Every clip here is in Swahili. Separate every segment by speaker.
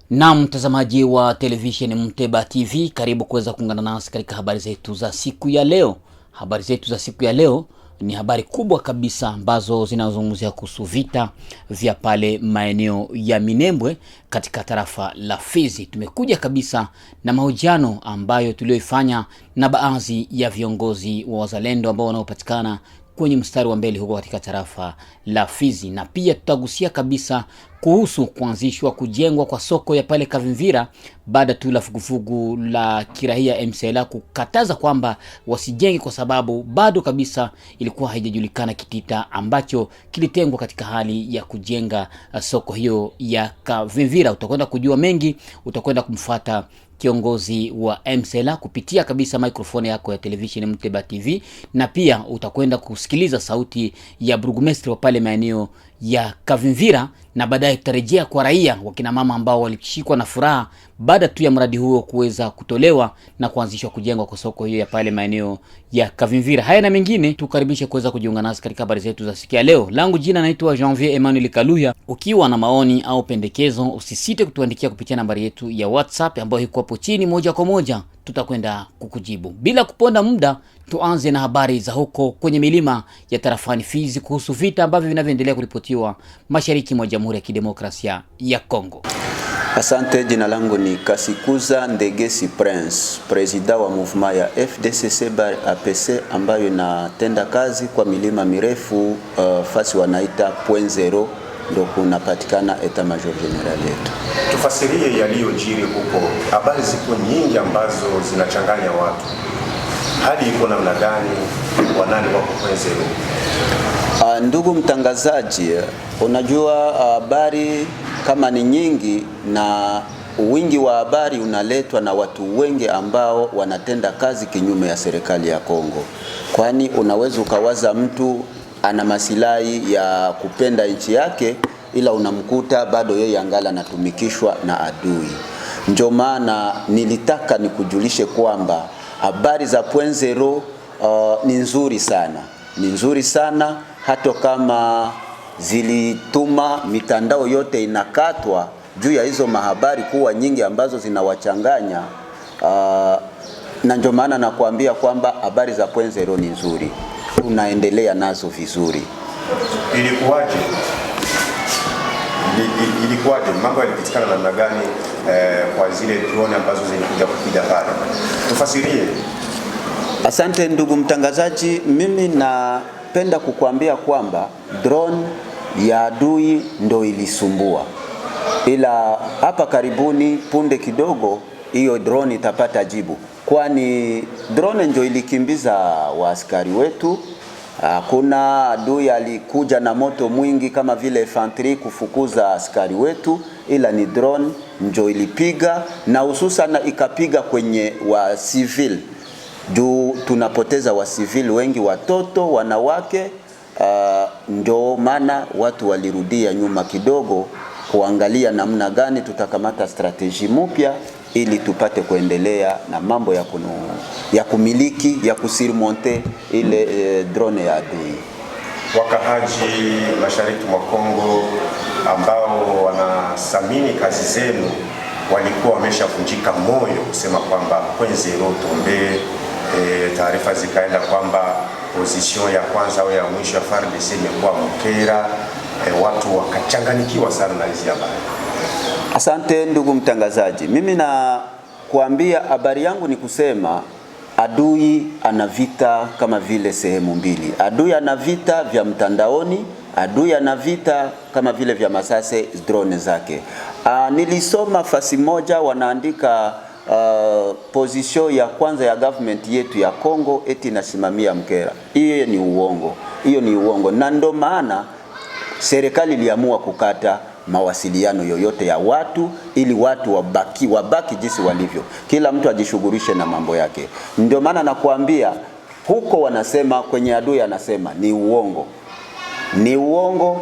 Speaker 1: Na mtazamaji wa television Mteba TV, karibu kuweza kuungana nasi katika habari zetu za siku ya leo. Habari zetu za siku ya leo ni habari kubwa kabisa ambazo zinazungumzia kuhusu vita vya pale maeneo ya Minembwe katika tarafa la Fizi. Tumekuja kabisa na mahojiano ambayo tulioifanya na baadhi ya viongozi wa wazalendo ambao wanaopatikana kwenye mstari wa mbele huko katika tarafa la Fizi, na pia tutagusia kabisa kuhusu kuanzishwa kujengwa kwa soko ya pale Kavimvira baada tu la fugufugu la kirahia MCLA kukataza kwamba wasijenge kwa sababu bado kabisa ilikuwa haijajulikana kitita ambacho kilitengwa katika hali ya kujenga soko hiyo ya Kavimvira. Utakwenda kujua mengi, utakwenda kumfuata kiongozi wa MCLA kupitia kabisa microphone yako ya television Mteba TV, na pia utakwenda kusikiliza sauti ya burgomestre wa pale maeneo ya Kavimvira, na baadaye tutarejea kwa raia wakina mama ambao walishikwa na furaha baada tu ya mradi huo kuweza kutolewa na kuanzishwa kujengwa kwa soko hiyo ya pale maeneo ya Kavimvira. Haya na mengine tukaribishe kuweza kujiunga nasi katika habari zetu za siku ya leo. Langu jina naitwa Janvier Emmanuel Kaluya. Ukiwa na maoni au pendekezo, usisite kutuandikia kupitia nambari yetu ya WhatsApp ambayo iko hapo chini. Moja kwa moja tutakwenda kukujibu. Bila kuponda muda, tuanze na habari za huko kwenye milima ya tarafani Fizi kuhusu vita ambavyo vinavyoendelea kuripotiwa mashariki mwa Jamhuri ya Kidemokrasia ya Kongo.
Speaker 2: Asante, jina langu ni Kasikuza Ndegesi Prince, presida wa movement ya FDCC bar APC ambayo inatenda kazi kwa milima mirefu fasi wanaita point zero, ndio kunapatikana eta major general yetu.
Speaker 3: Tufasirie yaliyojiri huko. Habari ziko nyingi ambazo zinachanganya watu. Hadi iko namna gani? Wanani wako point zero?
Speaker 2: Ndugu mtangazaji, unajua habari kama ni nyingi na wingi wa habari unaletwa na watu wengi ambao wanatenda kazi kinyume ya serikali ya Kongo. Kwani unaweza ukawaza mtu ana masilahi ya kupenda nchi yake, ila unamkuta bado yeye angala anatumikishwa na adui. Ndio maana nilitaka nikujulishe kwamba habari za point zero ni nzuri sana. Ni nzuri sana hata kama zilituma mitandao yote inakatwa juu ya hizo mahabari kuwa nyingi ambazo zinawachanganya. Na ndio maana nakuambia kwamba habari za point zero ni nzuri. Unaendelea nazo vizuri.
Speaker 3: Ilikuwaje? Mambo yalipitikana namna gani kwa zile drone ambazo zilikuja kupiga pale? Tufasirie.
Speaker 2: Asante ndugu mtangazaji, mimi napenda kukuambia kwamba drone ya adui ndo ilisumbua. Ila hapa karibuni punde kidogo hiyo drone itapata jibu. Kwani drone ndio ilikimbiza waaskari wetu. Kuna adui alikuja na moto mwingi kama vile infantry kufukuza askari wetu, ila ni drone ndio ilipiga, na hususan ikapiga kwenye wa civil. Juu tunapoteza wa civil wengi, watoto, wanawake. Ndio maana watu walirudia nyuma kidogo kuangalia namna gani tutakamata strategy mpya ili tupate kuendelea na mambo ya kumiliki, ya kusurmonte ile drone ya adui.
Speaker 3: Wakahaji mashariki mwa Kongo ambao wanasamini kazi zenu walikuwa wameshavunjika moyo kusema kwamba point zero tombe. Taarifa zikaenda kwamba position ya kwanza au ya mwisho ya FARDC imekuwa Mkera. Watu wakachanganikiwa sana na hizi habari.
Speaker 2: Asante ndugu mtangazaji, mimi na kuambia habari yangu ni kusema adui ana vita kama vile sehemu mbili. Adui ana vita vya mtandaoni, adui ana vita kama vile vya masase drone zake. Nilisoma fasi moja wanaandika position ya kwanza ya government yetu ya Kongo eti nasimamia Mkera. Hiyo ni uongo. Hiyo ni uongo. Na ndo maana serikali iliamua kukata mawasiliano yoyote ya watu ili watu wabaki jinsi walivyo. Kila mtu ajishughulishe na mambo yake. Ndio maana nakuambia huko wanasema kwenye adui anasema ni uongo. Ni uongo.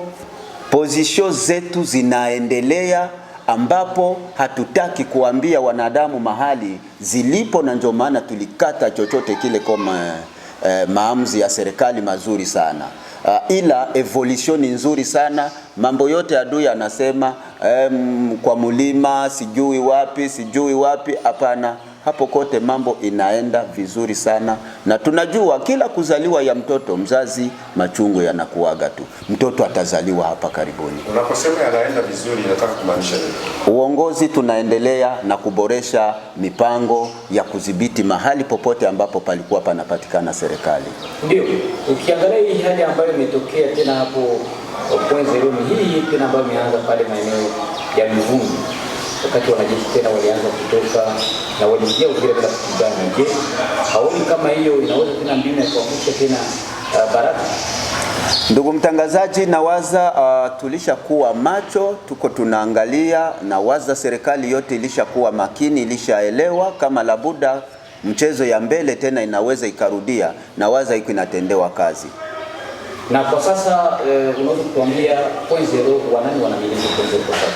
Speaker 2: Position zetu zinaendelea ambapo hatutaki kuambia wanadamu mahali zilipo, na ndio maana tulikata chochote kile kama maamuzi ya serikali mazuri sana. Ila evolution nzuri sana. Mambo yote adui anasema kwa mulima sijui wapi, hapana. Hapo kote mambo inaenda vizuri sana, na tunajua kila kuzaliwa ya mtoto mzazi machungu yanakuaga tu. Mtoto atazaliwa hapa karibuni.
Speaker 3: Unaposema yanaenda vizuri inataka kumaanisha nini?
Speaker 2: Uongozi tunaendelea na kuboresha mipango ya kudhibiti mahali popote ambapo palikuwa panapatikana serikali.
Speaker 1: Ndio, ukiangalia hii hali ambayo imetokea tena hapo point zero hii tena ambayo imeanza pale maeneo ya Mvungi, wakati wanajeshi tena walianza kutoka na waliingia Uvira bila kupigana. Je, haoni kama hiyo inaweza tena mbinu ya kuangusha tena Baraka?
Speaker 2: Ndugu mtangazaji, nawaza tulishakuwa macho, tuko tunaangalia, na waza serikali yote ilishakuwa makini, ilishaelewa kama labuda mchezo ya mbele tena inaweza ikarudia, na waza iko inatendewa kazi.
Speaker 1: Na kwa sasa unaweza kutuambia point zero wanani wanamiliki point zero kwa sasa?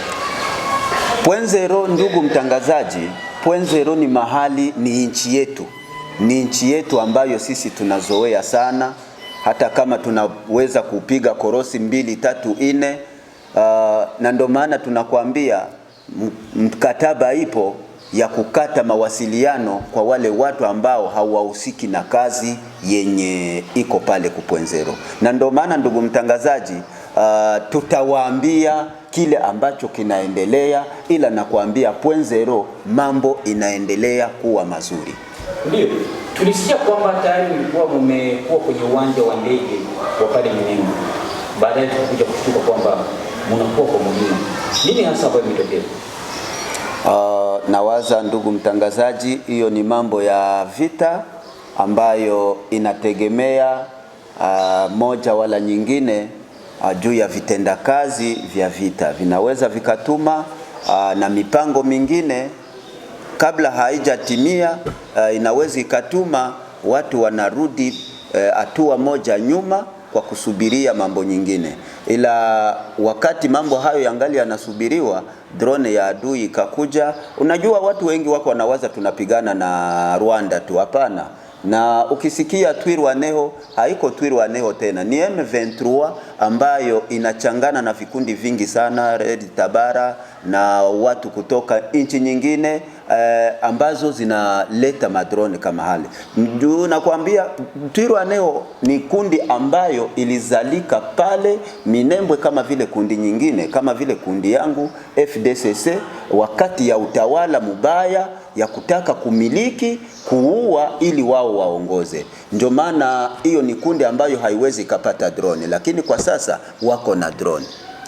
Speaker 2: Point zero, ndugu mtangazaji, point zero ni mahali, ni nchi yetu. Ni nchi yetu ambayo sisi tunazoea sana, hata kama tunaweza kupiga korosi 2, 3, 4, na ndio maana tunakwambia mkataba ipo ya kukata mawasiliano kwa wale watu ambao hawahusiki na kazi yenye iko pale ku point zero. Na ndio maana ndugu mtangazaji, tutawaambia kile ambacho kinaendelea, ila nakwambia point zero mambo inaendelea kuwa mazuri.
Speaker 1: Ndio, tulisikia kwamba tayari mlikuwa mmekuwa kwenye uwanja wa ndege wa pale Minembwe. Baadaye tukakuja kushtuka kwamba mnakuwa kwa mlima. Nini hasa ambayo imetokea?
Speaker 2: Nawaza ndugu mtangazaji, hiyo ni mambo ya vita ambayo inategemea moja wala nyingine juu ya vitendakazi vya vita. Vinaweza vikatuma na mipango mingine kabla haijatimia, inaweza ikatuma watu wanarudi hatua moja nyuma kwa kusubiria mambo nyingine. Ila wakati mambo hayo yangali yanasubiriwa, drone ya adui ikakuja. Unajua watu wengi wako wanawaza tunapigana na Rwanda tu, hapana. Na ukisikia Twirwaneho, haiko Twirwaneho tena, ni M23 ambayo inachangana na vikundi vingi sana, Red Tabara na watu kutoka nchi nyingine ambazo zinaleta madrone kama hali. Nakwambia Twirwaneho ni kundi ambayo ilizalika pale Minembwe kama vile kundi nyingine, kama vile kundi yangu FDCC, wakati ya utawala mubaya ya kutaka kumiliki, kuua ili wao waongoze. Ndio maana hiyo ni kundi ambayo haiwezi kapata drone, lakini kwa sasa wako na drone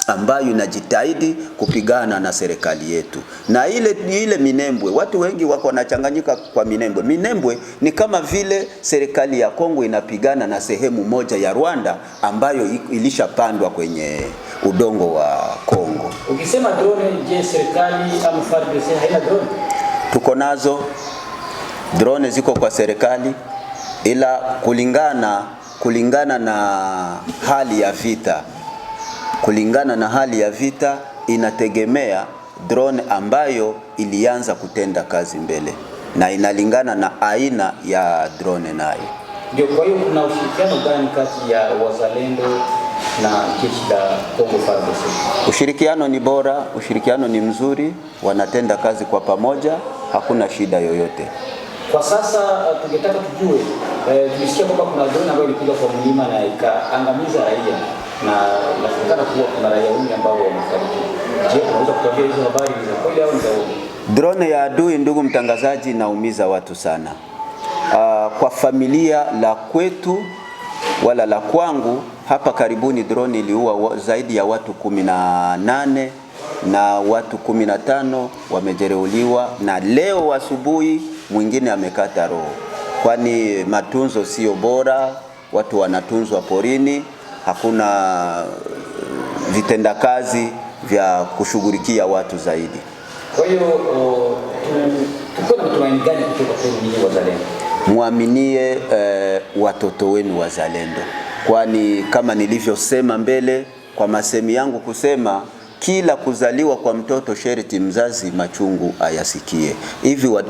Speaker 2: ambayo inajitahidi kupigana na serikali yetu. Na ile Minembwe, watu wengi wako wanachanganyika kwa Minembwe. Minembwe ni kama vile serikali ya Kongo inapigana na sehemu moja ya Rwanda ambayo ilishapandwa kwenye udongo wa Kongo.
Speaker 1: Ukisema drone, je, serikali ama FARDC haina drone?
Speaker 2: Tuko nazo drone, ziko kwa serikali, ila kulingana na hali ya vita. Kulingana na hali ya vita inategemea drone ambayo ilianza kutenda kazi mbele, na inalingana na aina ya drone nayo.
Speaker 1: Ndio, kwa hiyo kuna ushirikiano gani kati ya wazalendo na jeshi la Kongo FARDC?
Speaker 2: Ushirikiano ni bora, ushirikiano ni mzuri, wanatenda kazi kwa pamoja, hakuna shida yoyote.
Speaker 1: Kwa sasa tungetaka tujue, tulisikia kwamba kuna drone ambayo ilipiga kwa mlima na ikaangamiza raia, na inasemekana kuwa kuna raia wengi ambao wamefariki. Je, unaweza kutuambia hizo habari za kweli au ni za uongo?
Speaker 2: Drone ya adui, ndugu mtangazaji, inaumiza watu sana. Kwa familia la kwetu wala la kwangu hapa karibuni, drone iliua zaidi ya watu 18 na watu 15 wamejeruhiwa, na leo asubuhi mwingine amekata roho, kwani matunzo sio bora. Watu wanatunzwa porini, hakuna vitendakazi vya kushughulikia watu zaidi.
Speaker 1: Kwa hiyo tuko na matumaini gani kutoka kwa ninyi wazalendo?
Speaker 2: Muaminie watoto wenu wazalendo, kwani kama nilivyosema mbele kwa masemi yangu kusema kila kuzaliwa kwa mtoto sherti mzazi machungu ayasikie.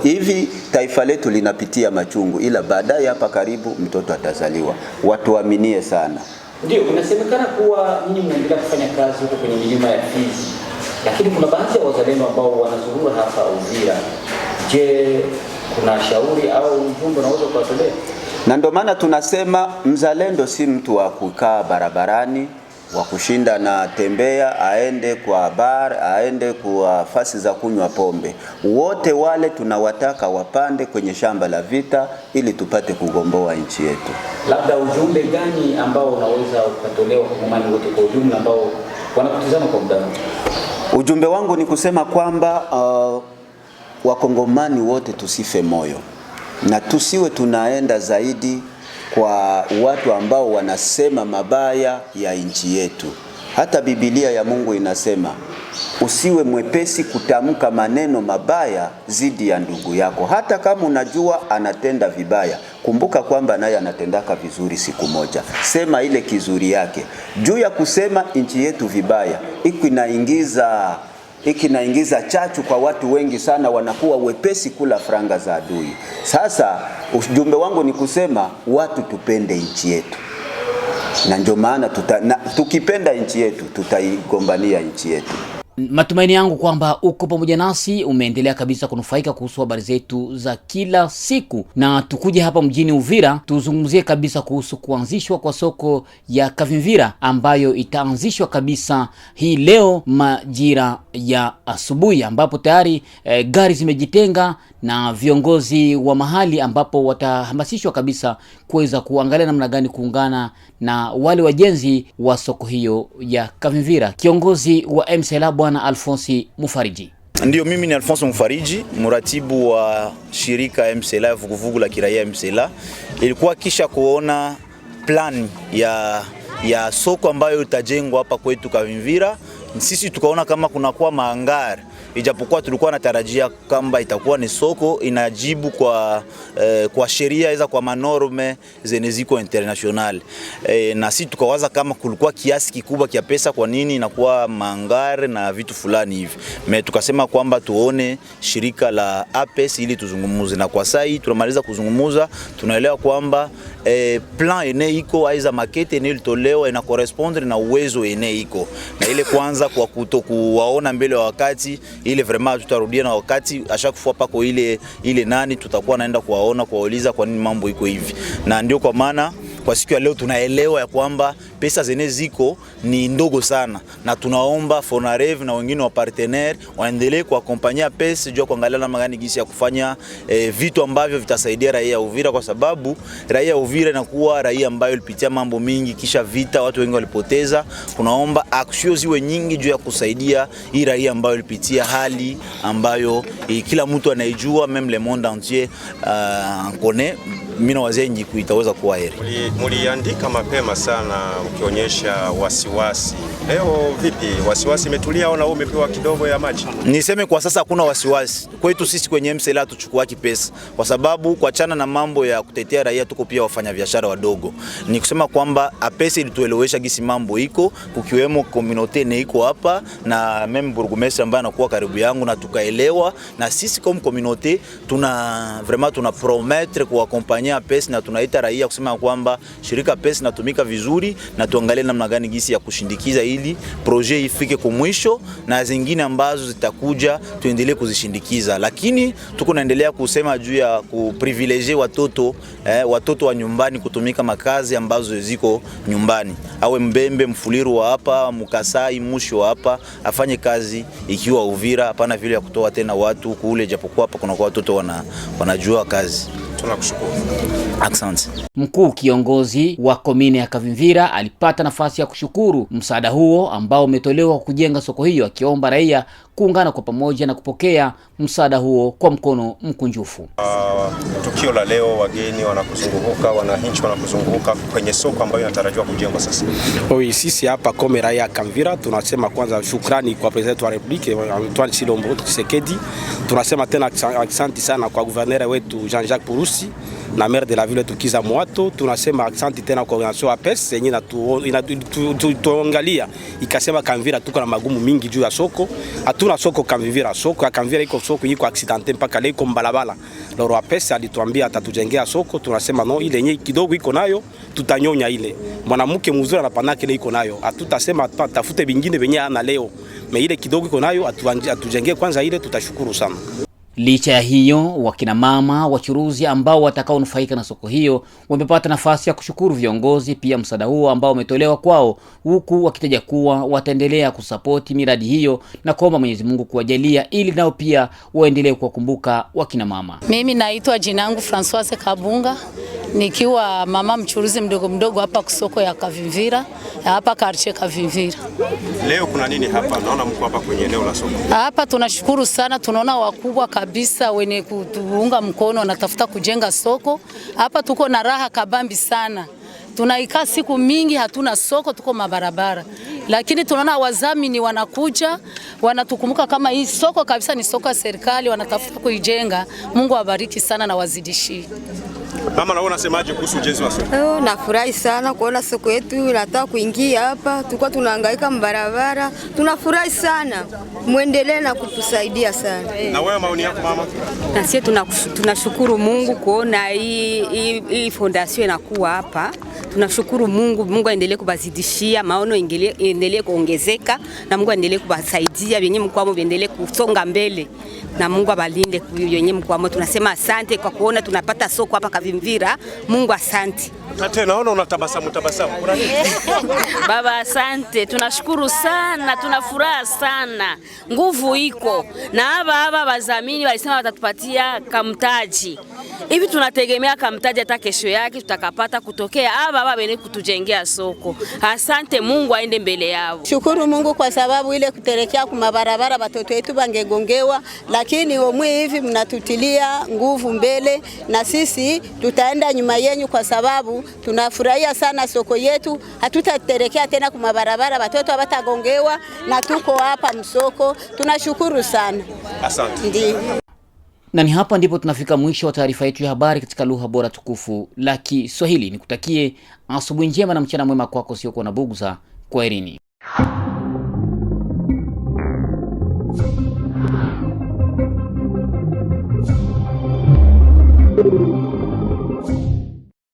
Speaker 2: Hivi taifa letu linapitia machungu, ila baadaye hapa karibu mtoto atazaliwa. Watuaminie sana.
Speaker 1: Ndio, inasemekana kuwa nyinyi mnaendelea kufanya kazi huko kwenye milima ya Fizi, lakini kuna baadhi ya wazalendo ambao wanazurura hapa Uvira. Je, kuna shauri au ujumbe unaweza kuwatolea?
Speaker 2: Na ndio maana tunasema mzalendo si mtu wa kukaa barabarani, wa kushinda na tembea, aende kwa bar, aende kwa fasi za kunywa pombe. Wote wale tunawataka wapande kwenye shamba la vita ili tupate kugomboa nchi yetu.
Speaker 1: Labda ujumbe gani ambao unaweza ukatolewa kwa Wakongomani wote kwa ujumla ambao wanakutizama kwa muda huu?
Speaker 2: Ujumbe wangu ni kusema kwamba Wakongomani wote tusife moyo na tusiwe tunaenda zaidi kwa watu ambao wanasema mabaya ya nchi yetu. Hata Biblia ya Mungu inasema usiwe mwepesi kutamka maneno mabaya zidi ya ndugu yako, hata kama unajua anatenda vibaya. Kumbuka kwamba naye anatendaka vizuri siku moja. Sema ile kizuri yake. Juu ya kusema nchi yetu vibaya, ikinaingiza chachu kwa watu wengi sana, wanakuwa wepesi kula franga za adui. Sasa ujumbe wangu ni kusema watu tupende nchi yetu, na ndio maana tukipenda nchi yetu tutaigombania nchi yetu.
Speaker 1: Matumaini yangu kwamba uko pamoja nasi, umeendelea kabisa kunufaika kuhusu habari zetu za kila siku, na tukuje hapa mjini Uvira tuzungumzie kabisa kuhusu kuanzishwa kwa soko ya Kavimvira ambayo itaanzishwa kabisa hii leo majira ya asubuhi, ambapo tayari gari zimejitenga na viongozi wa mahali, ambapo watahamasishwa kabisa kuweza kuangalia namna gani kuungana na wale wajenzi wa soko hiyo ya Kavimvira. Kiongozi wa MCLA Bwana Alphonse Mufariji.
Speaker 4: Ndio, mimi ni Alphonse Mufariji, mratibu wa shirika MCLA, vuguvugu la kiraia MCLA. Ilikuwa kisha kuona plan ya soko ambayo itajengwa hapa kwetu Kavimvira, sisi tukaona kama kunakuwa maangari, ijapokuwa tulikuwa natarajia kamba itakuwa ni soko inajibu kwa sheria iza kwa manorme zenye ziko international. Na sisi tukawaza kama kulikuwa kiasi kikubwa kia pesa, kwa nini inakuwa mangare na vitu fulani hivi. Tukasema kwamba tuone shirika la APS ili tuzungumuze, na kwa sasa tunamaliza kuzungumuza, tunaelewa kwamba plan ene iko aiza makete ene ilitolewa ina correspondre na uwezo ene iko. Na ile kwanza kwa kutokuwaona mbele wa wakati, ile vraiment tutarudia na wakati ashakufua pako ile nani tutakuwa naenda kuwaona, kuwauliza kwa nini mambo iko hivi. Na ndio kwa maana kwa siku ya leo tunaelewa ya kwamba pesa zenye ziko ni ndogo sana, na tunaomba Fonarev na wengine wa partenaire waendelee kuakompanyia pesa juu kuangalia namna gani gisi ya kufanya vitu ambavyo vitasaidia raia ya Uvira, kwa sababu raia ya Uvira inakuwa raia ambayo ilipitia mambo mingi, kisha vita watu wengi walipoteza. Tunaomba action ziwe nyingi juu ya kusaidia hii raia ambayo ilipitia hali ambayo kila mtu anaijua, même le monde entier connaît. Mimi na wazenji kuitaweza kuwa heri.
Speaker 3: Muliandika mapema sana ukionyesha wasiwasi. Leo vipi? Wasiwasi imetulia au na wewe umepewa kidogo ya maji?
Speaker 4: Niseme kwa sasa hakuna wasiwasi. Kwetu sisi kwenye MCLA tuchukua pesa, kwa sababu kuachana na mambo ya kutetea raia tuko pia wafanya biashara wadogo. Ni kusema kwamba apesa ilituelewesha gisi mambo iko, kukiwemo community ne iko hapa na meme burgomestre ambaye anakuwa karibu yangu, na tukaelewa, na sisi kama community tuna promettre kuakompanyia apesa, na tunaita raia kusema kwamba shirika apesa natumika vizuri, na tuangalie namna gani gisi ya kushindikiza ili projet ifike kwa mwisho, na zingine ambazo zitakuja tuendelee kuzishindikiza. Lakini tuko naendelea kusema juu ya kuprivilegier watoto wa nyumbani kutumika makazi ambazo ziko nyumbani. Awe Mbembe, Mfuliru wa hapa, Mukasai, Mushi wa hapa, afanye kazi ikiwa Uvira, hapana vile ya kutoa tena watu kule, japokuwa hapa kuna watoto wanajua kazi.
Speaker 3: Tunakushukuru.
Speaker 4: Asante.
Speaker 1: Mkuu kiongozi wa komine ya Kavimvira alipata nafasi ya kushukuru msaada huo ambao umetolewa kujenga soko hiyo, akiomba raia kuungana kwa pamoja na kupokea msaada huo kwa mkono mkunjufu.
Speaker 3: Tukio la leo, wageni wanakuzunguka, wananchi wanakuzunguka kwenye soko ambayo inatarajiwa kujengwa sasa.
Speaker 5: Sisi hapa kama raia Kavimvira tunasema kwanza shukrani kwa president wa Republique Antoine Tshilombo Tshisekedi. Tunasema tena asante sana kwa gouverneur wetu Jean-Jacques Purusi na maire de la ville Tukiza Mwato. Tunasema asante tena kwa organisation APES yenye tuangalia ikasema Kamvira tuko na magumu mingi juu ya soko. Hatuna soko Kamvira, soko ya Kamvira iko soko iko accidenté mpaka leo iko mbalabala. Loro APES alituambia atatujengea soko, tunasema no, ile yenye kidogo iko nayo tutanyonya ile. Mwanamke mzuri anapanaka ile iko nayo. Hatutasema tafute vingine venye ana leo. Me ile kidogo iko nayo atujengee kwanza ile, tutashukuru sana.
Speaker 1: Licha ya hiyo, wakina mama wachuruzi ambao watakaonufaika na soko hiyo wamepata nafasi ya kushukuru viongozi pia msaada huo ambao umetolewa kwao, huku wakitaja kuwa wataendelea kusapoti miradi hiyo na kuomba Mwenyezi Mungu kuwajalia ili nao pia waendelee kuwakumbuka wakina mama.
Speaker 6: Mimi naitwa jinangu Françoise Kabunga, nikiwa mama mchuruzi mdogo hapa kusoko ya Kavimvira, hapa quartier Kavimvira.
Speaker 3: Leo kuna nini hapa? Naona mko hapa kwenye eneo la soko.
Speaker 6: Hapa tunashukuru sana, tunaona wakubwa kabisa wenye kutuunga mkono wanatafuta kujenga soko. Hapa tuko na raha kabambi sana. Tunaikaa siku mingi hatuna soko, tuko mabarabara. Lakini tunaona wazamini wanakuja, wanatukumbuka kama hii soko kabisa ni soko ya serikali, wanatafuta kuijenga. Mungu awabariki sana na wazidishie.
Speaker 3: Mama, naona unasemaje kuhusu ujenzi wa soko?
Speaker 7: Nafurahi sana kuona soko yetu inataka kuingia hapa. Tulikuwa tunahangaika mbarabara. Tunafurahi sana. Muendelee na kutusaidia sana.
Speaker 3: Na wewe maoni yako mama?
Speaker 8: Na sisi tunashukuru Mungu kuona hii fondation inakuwa hapa. Tunashukuru Mungu aendelee kubazidishia, maono endelee kuongezeka na Mungu aendelee kubasaidia wenye mkwamo endelee kusonga mbele. Na Mungu abalinde wenye mkwamo. Tunasema asante kwa kuona tunapata soko hapa Kavimvira. Mungu asante.
Speaker 3: Tate, naona unatabasamu.
Speaker 9: Baba asante, tunashukuru sana, tunafuraha sana. Nguvu iko. Na haba wazamini walisema watatupatia kamtaji. Hivi tunategemea kamtaji hata kesho yake tutakapata kutokea haba wenye kutujengea soko. Asante, Mungu aende mbele yao.
Speaker 7: Shukuru Mungu kwa sababu ile kuterekea kwa barabara watoto wetu bangegongewa, lakini omwe hivi mnatutilia nguvu mbele na sisi tutaenda nyuma yenu kwa sababu tunafurahia sana soko yetu. Hatutaterekea tena kwa barabara, watoto hawatagongewa na tuko hapa msoko. Tunashukuru sana.
Speaker 3: Asante.
Speaker 7: Ndiyo.
Speaker 1: Na ni hapa ndipo tunafika mwisho wa taarifa yetu ya habari katika lugha bora tukufu la Kiswahili. Nikutakie asubuhi njema na mchana mwema kwako sio kwa nabuguza. Kwaherini.
Speaker 10: Thank you.